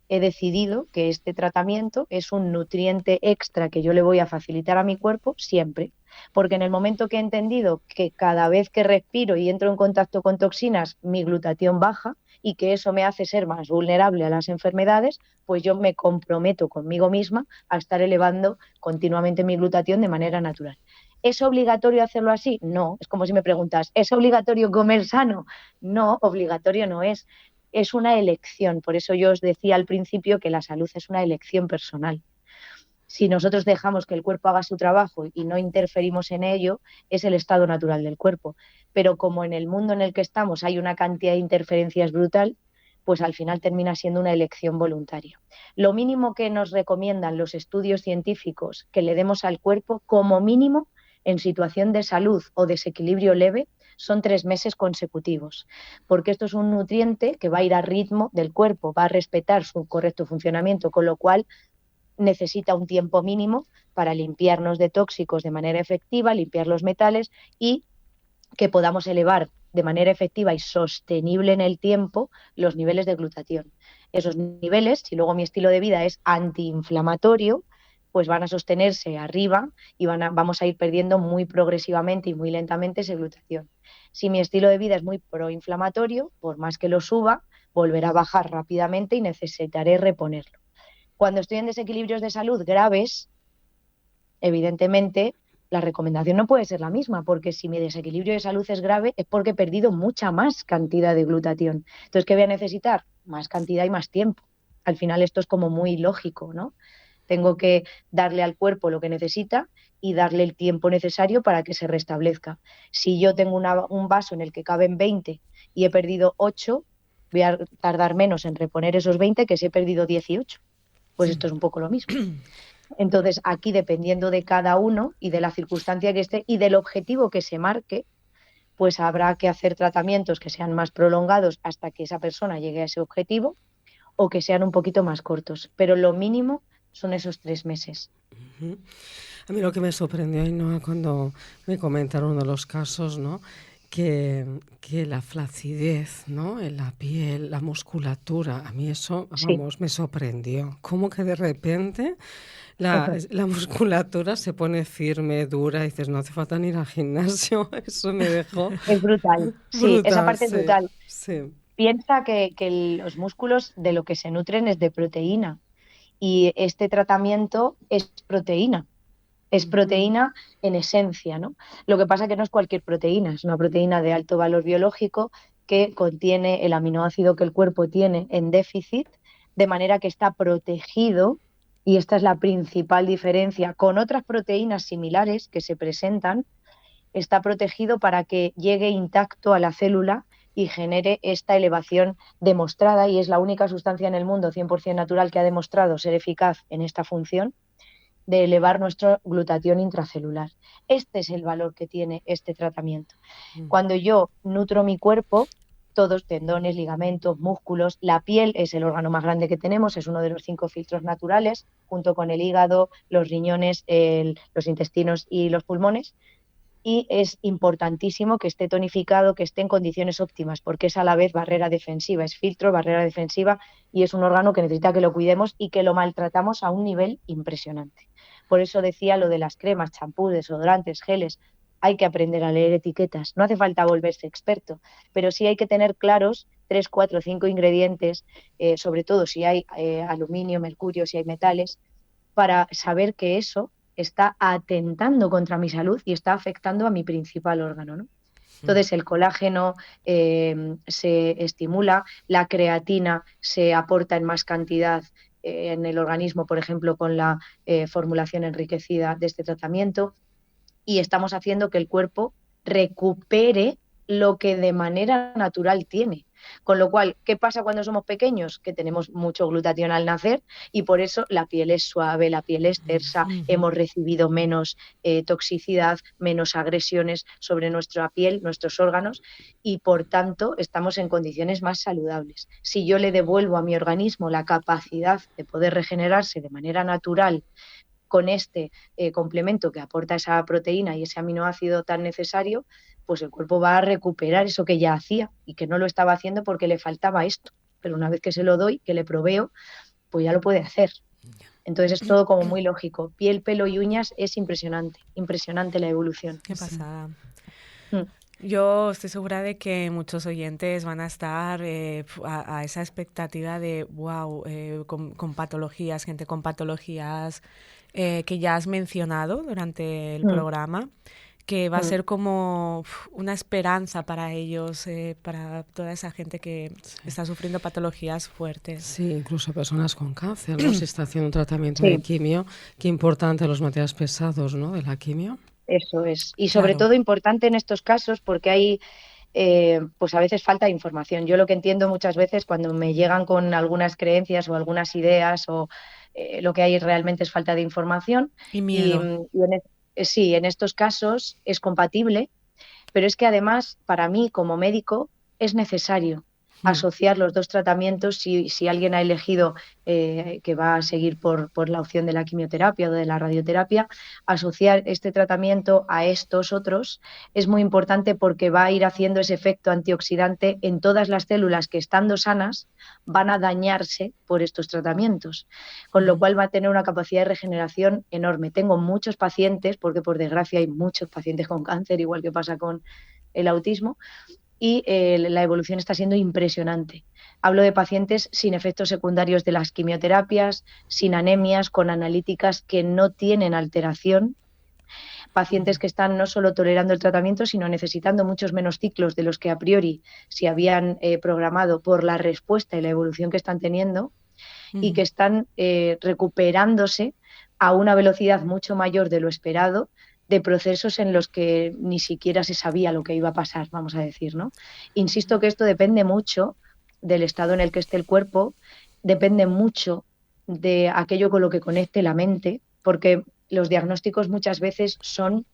he decidido que este tratamiento es un nutriente extra que yo le voy a facilitar a mi cuerpo siempre. Porque en el momento que he entendido que cada vez que respiro y entro en contacto con toxinas, mi glutatión baja y que eso me hace ser más vulnerable a las enfermedades, pues yo me comprometo conmigo misma a estar elevando continuamente mi glutatión de manera natural. ¿Es obligatorio hacerlo así? No. Es como si me preguntas, ¿es obligatorio comer sano? No, obligatorio no es. Es una elección. Por eso yo os decía al principio que la salud es una elección personal. Si nosotros dejamos que el cuerpo haga su trabajo y no interferimos en ello, es el estado natural del cuerpo. Pero como en el mundo en el que estamos hay una cantidad de interferencias brutal, pues al final termina siendo una elección voluntaria. Lo mínimo que nos recomiendan los estudios científicos que le demos al cuerpo, como mínimo, en situación de salud o desequilibrio leve, son 3 meses consecutivos, porque esto es un nutriente que va a ir a ritmo del cuerpo, va a respetar su correcto funcionamiento, con lo cual necesita un tiempo mínimo para limpiarnos de tóxicos de manera efectiva, limpiar los metales y que podamos elevar de manera efectiva y sostenible en el tiempo los niveles de glutatión. Esos niveles, si luego mi estilo de vida es antiinflamatorio, pues van a sostenerse arriba y vamos a ir perdiendo muy progresivamente y muy lentamente esa glutatión. Si mi estilo de vida es muy proinflamatorio, por más que lo suba, volverá a bajar rápidamente y necesitaré reponerlo. Cuando estoy en desequilibrios de salud graves, evidentemente la recomendación no puede ser la misma, porque si mi desequilibrio de salud es grave es porque he perdido mucha más cantidad de glutatión. Entonces, ¿qué voy a necesitar? Más cantidad y más tiempo. Al final esto es como muy lógico, ¿no? Tengo que darle al cuerpo lo que necesita y darle el tiempo necesario para que se restablezca. Si yo tengo un vaso en el que caben 20 y he perdido 8, voy a tardar menos en reponer esos 20 que si he perdido 18. Pues esto es un poco lo mismo. Entonces, aquí, dependiendo de cada uno y de la circunstancia que esté y del objetivo que se marque, pues habrá que hacer tratamientos que sean más prolongados hasta que esa persona llegue a ese objetivo o que sean un poquito más cortos. Pero lo mínimo son esos 3 meses. A mí lo que me sorprendió, Ainhoa, cuando me comentaron uno de los casos, ¿no? Que la flacidez, ¿no? En la piel, la musculatura, a mí eso, vamos, Sí. me sorprendió. Como que de repente la musculatura se pone firme, dura, y dices, no hace falta ni ir al gimnasio. Eso me dejó Es brutal. Sí, esa brutal, parte es sí, brutal. sí. Piensa que los músculos de lo que se nutren es de proteína y este tratamiento es proteína. Es proteína en esencia, ¿no? Lo que pasa es que no es cualquier proteína, es una proteína de alto valor biológico que contiene el aminoácido que el cuerpo tiene en déficit, de manera que está protegido, y esta es la principal diferencia con otras proteínas similares que se presentan, está protegido para que llegue intacto a la célula y genere esta elevación demostrada, y es la única sustancia en el mundo 100% natural que ha demostrado ser eficaz en esta función de elevar nuestro glutatión intracelular. Este es el valor que tiene este tratamiento. Cuando yo nutro mi cuerpo, todos tendones, ligamentos, músculos, la piel es el órgano más grande que tenemos, es uno de los 5 filtros naturales, junto con el hígado, los riñones, los intestinos y los pulmones. Y es importantísimo que esté tonificado, que esté en condiciones óptimas, porque es a la vez barrera defensiva, es filtro, barrera defensiva, y es un órgano que necesita que lo cuidemos y que lo maltratamos a un nivel impresionante. Por eso decía lo de las cremas, champús, desodorantes, geles. Hay que aprender a leer etiquetas, no hace falta volverse experto, pero sí hay que tener claros 3, 4, 5 ingredientes, sobre todo si hay aluminio, mercurio, si hay metales, para saber que eso está atentando contra mi salud y está afectando a mi principal órgano, ¿no? Entonces el colágeno se estimula, la creatina se aporta en más cantidad en el organismo, por ejemplo, con la formulación enriquecida de este tratamiento, y estamos haciendo que el cuerpo recupere lo que de manera natural tiene. Con lo cual, ¿qué pasa cuando somos pequeños? Que tenemos mucho glutatión al nacer y por eso la piel es suave, la piel es tersa, hemos recibido menos toxicidad, menos agresiones sobre nuestra piel, nuestros órganos, y por tanto estamos en condiciones más saludables. Si yo le devuelvo a mi organismo la capacidad de poder regenerarse de manera natural con este complemento que aporta esa proteína y ese aminoácido tan necesario, pues el cuerpo va a recuperar eso que ya hacía y que no lo estaba haciendo porque le faltaba esto. Pero una vez que se lo doy, que le proveo, pues ya lo puede hacer. Entonces es todo como muy lógico. Piel, pelo y uñas es impresionante, impresionante la evolución. Qué pasada. Yo estoy segura de que muchos oyentes van a estar a esa expectativa de, wow, con patologías, gente con patologías que ya has mencionado durante el programa, que va a ser como una esperanza para ellos, para toda esa gente que está sufriendo patologías fuertes. Sí, incluso personas con cáncer, ¿no? Se está haciendo un tratamiento de quimio. Qué importante los materiales pesados, ¿no? De la quimio. Eso es. Y sobre todo importante en estos casos porque hay, pues a veces falta de información. Yo lo que entiendo muchas veces cuando me llegan con algunas creencias o algunas ideas o lo que hay realmente es falta de información. Y miedo. Sí, en estos casos es compatible, pero es que además para mí como médico es necesario asociar los dos tratamientos si alguien ha elegido que va a seguir por la opción de la quimioterapia o de la radioterapia, asociar este tratamiento a estos otros es muy importante porque va a ir haciendo ese efecto antioxidante en todas las células que estando sanas van a dañarse por estos tratamientos, con lo cual va a tener una capacidad de regeneración enorme. Tengo muchos pacientes, porque por desgracia hay muchos pacientes con cáncer, igual que pasa con el autismo, y la evolución está siendo impresionante. Hablo de pacientes sin efectos secundarios de las quimioterapias, sin anemias, con analíticas que no tienen alteración, pacientes que están no solo tolerando el tratamiento, sino necesitando muchos menos ciclos de los que a priori se habían programado por la respuesta y la evolución que están teniendo, y que están recuperándose a una velocidad mucho mayor de lo esperado, de procesos en los que ni siquiera se sabía lo que iba a pasar, vamos a decir, ¿no? Insisto que esto depende mucho del estado en el que esté el cuerpo, depende mucho de aquello con lo que conecte la mente, porque los diagnósticos muchas veces son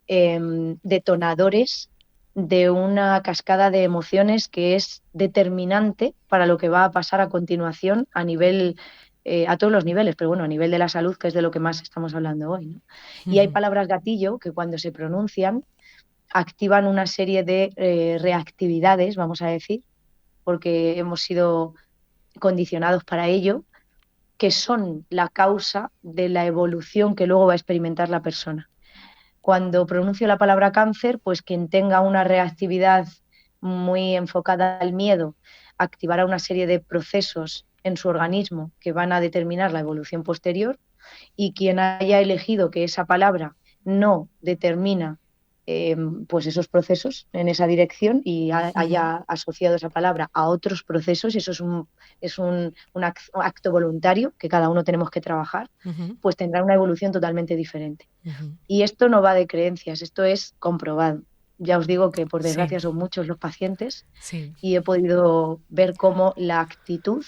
detonadores de una cascada de emociones que es determinante para lo que va a pasar a continuación a nivel a todos los niveles, pero bueno, a nivel de la salud, que es de lo que más estamos hablando hoy, ¿no? Y hay palabras gatillo que cuando se pronuncian activan una serie de reactividades, vamos a decir, porque hemos sido condicionados para ello, que son la causa de la evolución que luego va a experimentar la persona. Cuando pronuncio la palabra cáncer, pues quien tenga una reactividad muy enfocada al miedo activará una serie de procesos en su organismo que van a determinar la evolución posterior, y quien haya elegido que esa palabra no determina pues esos procesos en esa dirección y haya asociado esa palabra a otros procesos, y eso es un acto voluntario que cada uno tenemos que trabajar, pues tendrá una evolución totalmente diferente. Y esto no va de creencias, esto es comprobado. Ya os digo que por desgracia son muchos los pacientes y he podido ver cómo la actitud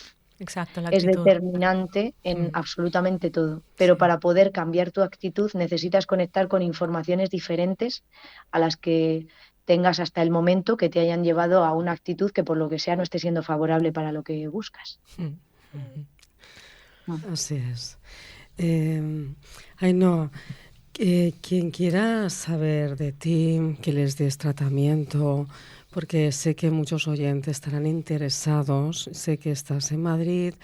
es determinante en absolutamente todo. Pero para poder cambiar tu actitud necesitas conectar con informaciones diferentes a las que tengas hasta el momento que te hayan llevado a una actitud que por lo que sea no esté siendo favorable para lo que buscas. Así es. Ainhoa, quien quiera saber de ti, que les des tratamiento, porque sé que muchos oyentes estarán interesados, sé que estás en Madrid,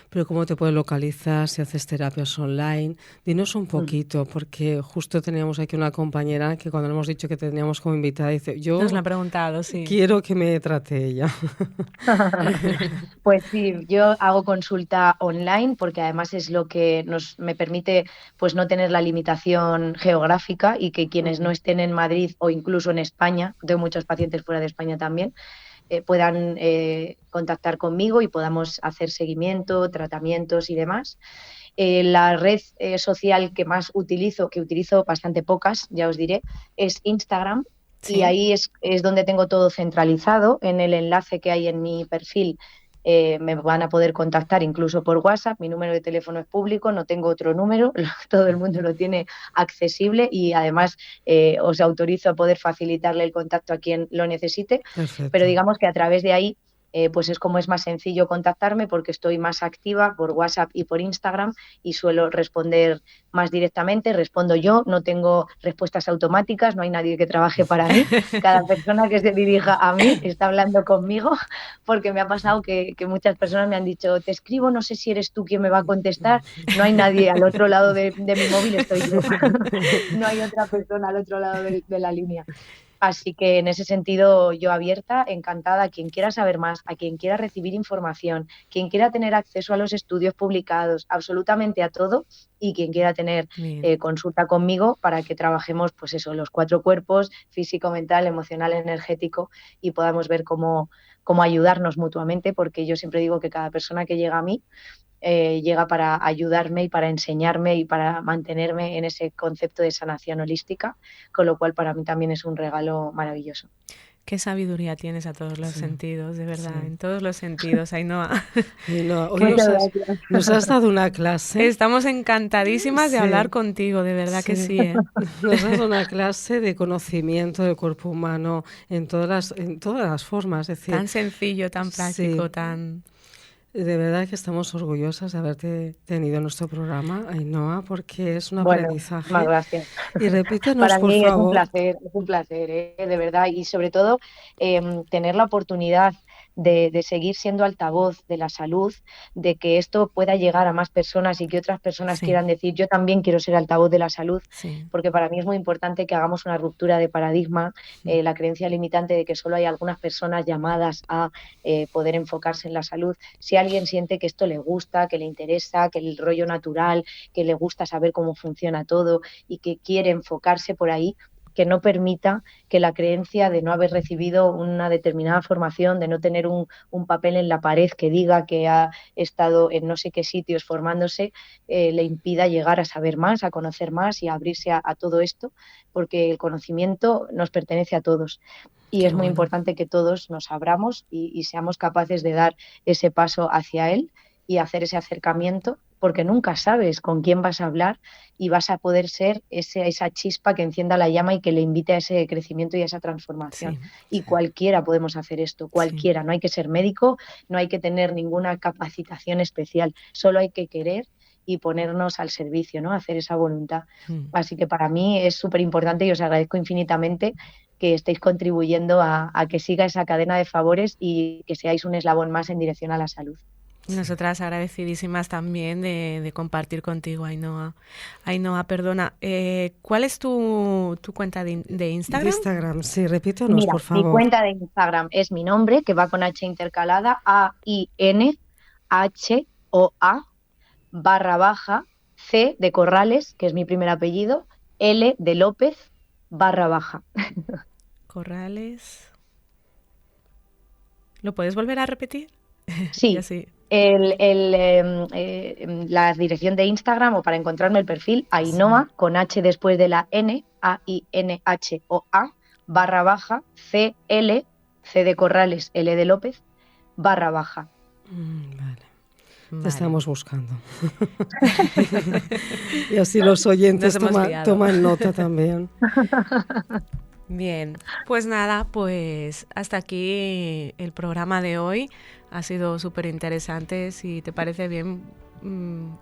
pero ¿cómo te puedes localizar si haces terapias online? Dinos un poquito, porque justo teníamos aquí una compañera que cuando le hemos dicho que teníamos como invitada, dice, yo nos lo ha preguntado, quiero que me trate ella. Pues sí, yo hago consulta online porque además es lo que me permite pues no tener la limitación geográfica, y que quienes no estén en Madrid o incluso en España, tengo muchos pacientes fuera de España también, puedan contactar conmigo y podamos hacer seguimiento, tratamientos y demás. La red social que más utilizo, que utilizo bastante pocas, ya os diré, es Instagram. Y ahí es donde tengo todo centralizado. En el enlace que hay en mi perfil me van a poder contactar incluso por WhatsApp. Mi número de teléfono es público, no tengo otro número, todo el mundo lo tiene accesible, y además os autorizo a poder facilitarle el contacto a quien lo necesite. Perfecto. Pero digamos que a través de ahí pues es como es más sencillo contactarme, porque estoy más activa por WhatsApp y por Instagram y suelo responder más directamente. Respondo yo, no tengo respuestas automáticas, no hay nadie que trabaje para mí. Cada persona que se dirija a mí está hablando conmigo, porque me ha pasado que muchas personas me han dicho, te escribo, no sé si eres tú quien me va a contestar. No hay nadie al otro lado de mi móvil, estoy yo. No hay otra persona al otro lado de la línea. Así que en ese sentido yo abierta, encantada, a quien quiera saber más, a quien quiera recibir información, quien quiera tener acceso a los estudios publicados, absolutamente a todo, y quien quiera tener consulta conmigo para que trabajemos pues eso, los 4 cuerpos, físico, mental, emocional, energético, y podamos ver cómo ayudarnos mutuamente, porque yo siempre digo que cada persona que llega a mí llega para ayudarme y para enseñarme y para mantenerme en ese concepto de sanación holística, con lo cual para mí también es un regalo maravilloso. Qué sabiduría tienes a todos los sentidos, de verdad, en todos los sentidos, Ainhoa. Hoy nos has dado una clase. Estamos encantadísimas de hablar contigo, de verdad que sí. Nos has dado una clase de conocimiento del cuerpo humano en todas las formas. Es decir, tan sencillo, tan práctico, tan... De verdad que estamos orgullosas de haberte tenido en nuestro programa, Ainhoa, porque es un aprendizaje. Más gracias. Y repítenos, Para por mí favor. Es un placer, de verdad. Y sobre todo, tener la oportunidad de seguir siendo altavoz de la salud, de que esto pueda llegar a más personas y que otras personas quieran decir, yo también quiero ser altavoz de la salud, porque para mí es muy importante que hagamos una ruptura de paradigma, la creencia limitante de que solo hay algunas personas llamadas a poder enfocarse en la salud. Si alguien siente que esto le gusta, que le interesa, que el rollo natural, que le gusta saber cómo funciona todo y que quiere enfocarse por ahí, que no permita que la creencia de no haber recibido una determinada formación, de no tener un papel en la pared que diga que ha estado en no sé qué sitios formándose, le impida llegar a saber más, a conocer más y a abrirse a todo esto, porque el conocimiento nos pertenece a todos. Y es muy importante que todos nos abramos y seamos capaces de dar ese paso hacia él y hacer ese acercamiento, porque nunca sabes con quién vas a hablar y vas a poder ser esa chispa que encienda la llama y que le invite a ese crecimiento y a esa transformación. Y cualquiera podemos hacer esto, cualquiera. No hay que ser médico, no hay que tener ninguna capacitación especial, solo hay que querer y ponernos al servicio, ¿no? Hacer esa voluntad. Así que para mí es súper importante y os agradezco infinitamente que estéis contribuyendo a que siga esa cadena de favores y que seáis un eslabón más en dirección a la salud. Nosotras agradecidísimas también de compartir contigo, Ainhoa. Ainhoa, perdona, ¿cuál es tu cuenta de Instagram? De Instagram, sí, repítanos, por favor. Mi cuenta de Instagram es mi nombre, que va con H intercalada, AINHOA /C de Corrales, que es mi primer apellido, L de López /. Corrales. ¿Lo puedes volver a repetir? Sí. La dirección de Instagram o para encontrarme el perfil Ainhoa con H después de la N, AINHOA /CL, C de Corrales, L de López /. Vale. Te estamos buscando. Y así los oyentes toman nota también. Bien, pues nada, pues hasta aquí el programa de hoy. Ha sido súper interesante. Si te parece bien,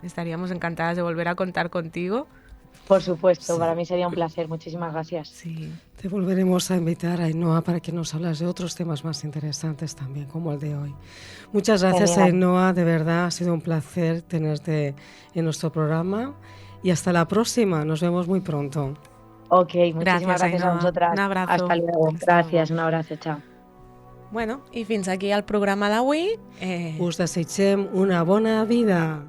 estaríamos encantadas de volver a contar contigo. Por supuesto, para mí sería un placer. Muchísimas gracias. Sí. Te volveremos a invitar, Ainhoa, para que nos hablas de otros temas más interesantes también, como el de hoy. Muchas gracias, Ainhoa. De verdad, ha sido un placer tenerte en nuestro programa. Y hasta la próxima. Nos vemos muy pronto. Ok, muchísimas gràcies a vosaltres. Un abrazo. Hasta luego. Gràcies, un abrazo, chao. Bueno, i fins aquí el programa d'avui. Us desitgem una bona vida.